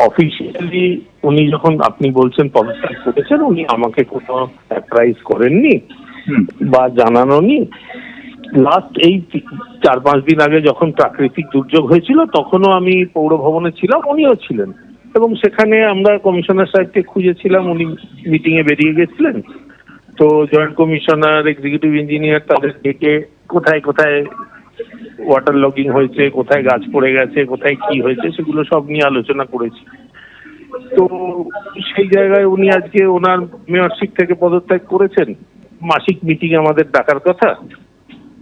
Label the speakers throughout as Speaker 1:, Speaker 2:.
Speaker 1: Officially উনি যখন আপনি বলছেন পদত্যাগ করেছেন, উনি আমাকে কোনো অ্যাপ্রাইজ করেননি বা জানানোনি। লাস্ট এই 4-5 দিন আগে যখন প্রাকৃতিক দুর্যোগ হয়েছিল তখনও আমি পৌর ভবনে ছিলাম, উনিও ছিলেন, এবং সেখানে আমরা কমিশনার সাহেবকে খুঁজেছিলাম, উনি মিটিং এ বেরিয়ে গেছিলেন। তো জয়েন্ট কমিশনার, এক্সিকিউটিভ ইঞ্জিনিয়ার তাদের ডেকে কোথায় কোথায় ওয়াটার লগিং হয়েছে, কোথায় গাছ পড়ে গেছে, কোথায় কি হয়েছে, সেগুলো সব নিয়ে আলোচনা করেছি। তো সেই জায়গায় উনি আজকে ওনার মেয়রশিপ থেকে পদত্যাগ করেছেন। মাসিক মিটিং আমাদের ডাকার কথা,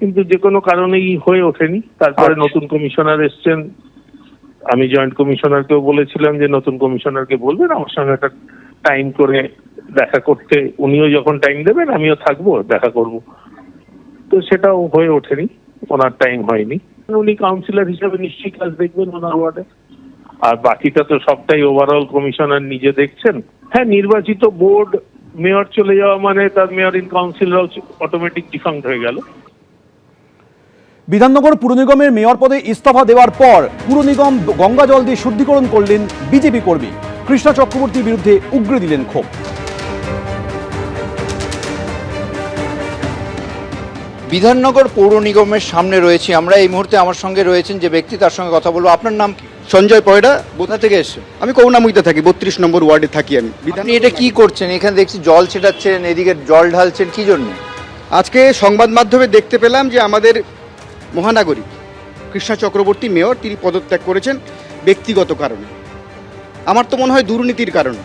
Speaker 1: কিন্তু যে কোনো কারণেই হয়ে ওঠেনি। তারপরে নতুন কমিশনার এসছেন, আমি জয়েন্ট কমিশনারকেও বলেছিলাম যে নতুন কমিশনারকে বলবেন আমার সঙ্গে একটা টাইম করে দেখা করতে, উনিও যখন টাইম দেবেন আমিও থাকবো, দেখা করব। তো সেটাও হয়ে ওঠেনি, ওনার টাইম হয়নি। উনি কাউন্সিলর হিসেবে নিশ্চয়ই কাজ দেখবেন ওনার ওয়ার্ডে, আর বাকিটা তো সবটাই ওভারঅল কমিশনার নিজে দেখছেন। হ্যাঁ, নির্বাচিত বোর্ড, মেয়র চলে যাওয়া মানে তার মেয়র ইন কাউন্সিলরাও অটোমেটিক ডিফাঙ্ক্ট হয়ে গেল।
Speaker 2: বিধাননগর পুর নিগমের মেয়র পদে ইস্তফা দেওয়ার পর পুর নিগম গঙ্গা জল দিয়ে শুদ্ধিকরণ করলেন বিজেপি কর্মী। কৃষ্ণা চক্রবর্তীর বিরুদ্ধে উগরে দিলেন ক্ষোভ।
Speaker 3: বিধাননগর পৌর নিগমের সামনে রয়েছি আমরা এই মুহূর্তে। আমার সঙ্গে রয়েছেন যে ব্যক্তি, তার সঙ্গে কথা বলবো। আপনার নাম কি?
Speaker 4: সঞ্জয় পয়ডা।
Speaker 3: কোথা থেকে এসেছেন?
Speaker 4: আমি করুণাময়ীতে থাকি, 32 নম্বর ওয়ার্ডে থাকি আমি।
Speaker 3: আপনি এটা কি করছেন? এখানে দেখছি জল ছেটাচ্ছেন, এদিকে জল ঢালছেন, কি জন্য?
Speaker 4: আজকে সংবাদ মাধ্যমে দেখতে পেলাম যে আমাদের মহানাগরিক কৃষ্ণা চক্রবর্তী মেয়র, তিনি পদত্যাগ করেছেন ব্যক্তিগত কারণে। আমার তো মনে হয় দুর্নীতির কারণে।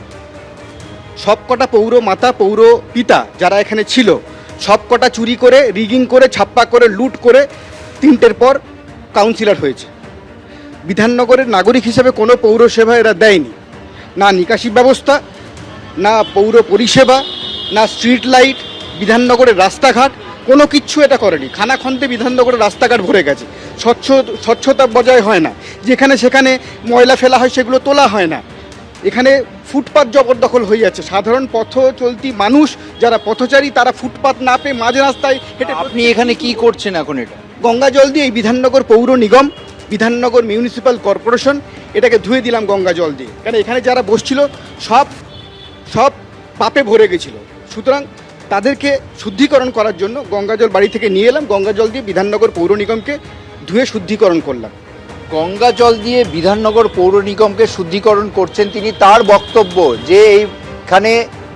Speaker 4: সবকটা পৌর মাতা, পৌর পিতা যারা এখানে ছিল, সবকটা চুরি করে, রিগিং করে, ছাপ্পা করে, লুট করে 3টের পর কাউন্সিলর হয়েছে। বিধাননগরের নাগরিক হিসেবে কোনো পৌরসেবা এরা দেয়নি, না নিকাশি ব্যবস্থা, না পৌর পরিষেবা, না স্ট্রিট লাইট, বিধাননগরের রাস্তাঘাট, কোনো কিচ্ছু এটা করেনি। খানাখন্দে বিধাননগরের রাস্তাঘাট ভরে গেছে, স্বচ্ছতা বজায় হয় না, যেখানে সেখানে ময়লা ফেলা হয় সেগুলো তোলা হয় না। এখানে ফুটপাত জবরদখল হয়ে যাচ্ছে। সাধারণ পথ চলতি মানুষ যারা পথচারী, তারা ফুটপাত না পেয়ে মাঝ রাস্তায় হেঁটে।
Speaker 3: আপনি এখানে কি করছেন এখন? এটা
Speaker 4: গঙ্গা জল দিয়ে এই বিধাননগর পৌর নিগম, বিধাননগর মিউনিসিপ্যাল কর্পোরেশন এটাকে ধুয়ে দিলাম গঙ্গা জল দিয়ে, কারণ এখানে যারা বসছিল সব পাপে ভরে গেছিল। সুতরাং তাদেরকে শুদ্ধিকরণ করার জন্য গঙ্গা জল বাড়ি থেকে নিয়ে এলাম, গঙ্গা জল দিয়ে বিধাননগর পৌর নিগমকে ধুয়ে শুদ্ধিকরণ করলাম।
Speaker 3: গঙ্গা জল দিয়ে বিধাননগর পৌর নিগমকে শুদ্ধিকরণ করছেন তিনি। তার বক্তব্য যে এইখানে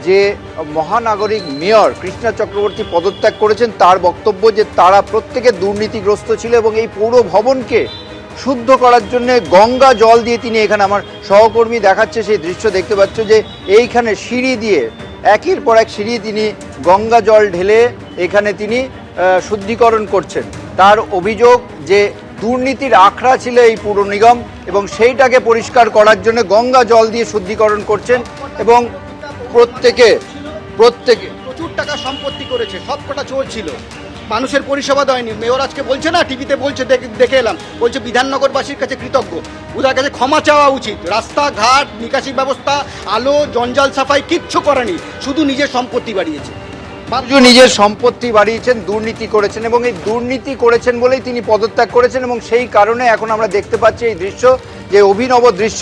Speaker 3: যে মহানাগরিক মেয়র কৃষ্ণা চক্রবর্তী পদত্যাগ করেছেন, তার বক্তব্য যে তারা প্রত্যেকে দুর্নীতিগ্রস্ত ছিল এবং এই পৌর ভবনকে শুদ্ধ করার জন্য গঙ্গা জল দিয়ে তিনি এখানে, আমার সহকর্মী দেখাচ্ছে সেই দৃশ্য দেখতে পাচ্ছ, যে এইখানে সিঁড়ি দিয়ে একের পর এক সিঁড়ি তিনি গঙ্গা জল ঢেলে এখানে তিনি শুদ্ধিকরণ করছেন। তার অভিযোগ যে দুর্নীতির আখড়া ছিল এই পৌর নিগম এবং সেইটাকে পরিষ্কার করার জন্য গঙ্গা জল দিয়ে শুদ্ধিকরণ করছেন এবং প্রত্যেকে
Speaker 4: প্রচুর টাকা সম্পত্তি করেছে, সবকটা চোর ছিল, মানুষের পরিষেবা দেয়নি। মেয়র আজকে বলছে না, টিভিতে বলছে, দেখে এলাম, বলছে বিধাননগরবাসীর কাছে কৃতজ্ঞ, ওদের কাছে ক্ষমা চাওয়া উচিত। রাস্তাঘাট, নিকাশি ব্যবস্থা, আলো, জঞ্জাল সাফাই কিচ্ছু করেনি, শুধু নিজের সম্পত্তি বাড়িয়েছে।
Speaker 3: নিজের সম্পত্তি বাড়িয়েছেন, দুর্নীতি করেছেন এবং এই দুর্নীতি করেছেন বলেই তিনি পদত্যাগ করেছেন। এবং সেই কারণে এখন আমরা দেখতে পাচ্ছি এই দৃশ্য, যে অভিনব দৃশ্য,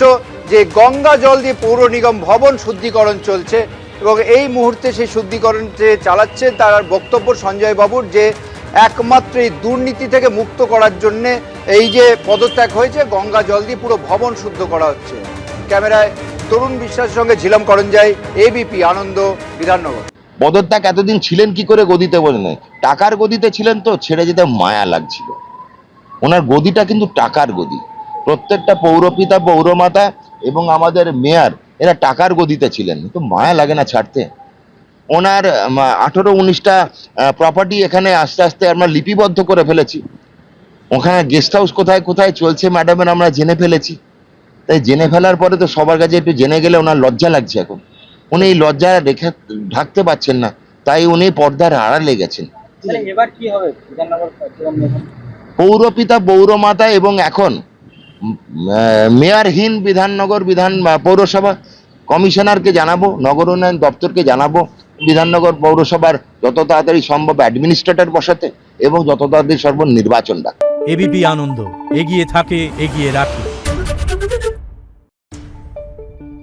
Speaker 3: যে গঙ্গা জল দিয়ে পৌর নিগম ভবন শুদ্ধিকরণ চলছে এবং এই মুহূর্তে সেই শুদ্ধিকরণ যে চালাচ্ছে তার বক্তব্য সঞ্জয় বাবুর, যে একমাত্র এই দুর্নীতি থেকে মুক্ত করার জন্যে এই যে পদত্যাগ হয়েছে, গঙ্গা জল দিয়ে পুরো ভবন শুদ্ধ করা হচ্ছে। ক্যামেরায় তরুণ বিশ্বাসের সঙ্গে ঝিলম করঞ্জাই, এবিপি আনন্দ, বিধাননগর।
Speaker 5: পদত্যাগ এতদিন ছিলেন কি করে গদিতে? বোঝেন টাকার গদিতে ছিলেন, তো ছেড়ে যেতে মায়া লাগছিল। ওনার গদিটা কিন্তু টাকার গদি। প্রত্যেকটা পৌরপিতা, পৌরমাতা এবং আমাদের মেয়র এরা টাকার গদিতে ছিলেন, তো মায়া লাগে না ছাড়তে? ওনার 18-19টা প্রপার্টি এখানে আস্তে আস্তে আমরা লিপিবদ্ধ করে ফেলেছি। ওখানে গেস্ট হাউস কোথায় কোথায় চলছে ম্যাডামের আমরা জেনে ফেলেছি। তাই জেনে ফেলার পরে তো সবার কাছে একটু জেনে গেলে ওনার লজ্জা লাগছে। এখন উনি এই লজ্জা রেখে ঢাকতে পারছেন না, তাই উনি পর্দার আড়ালে গেছেন।
Speaker 6: এবার কি হবে?
Speaker 5: পৌরপিতা, পৌরমাতা এবং এখন মেয়রহীন বিধাননগর পৌরসভা, কমিশনারকে জানাবো, নগর উন্নয়ন দপ্তরকে জানাবো বিধাননগর পৌরসভার যত তাড়াতাড়ি সম্ভব অ্যাডমিনিস্ট্রেটর বসাতে এবং যত তাড়াতাড়ি সম্ভব নির্বাচন ডাক।
Speaker 7: এবিপি আনন্দ, এগিয়ে থাকে, এগিয়ে রাখে।
Speaker 6: Thank you.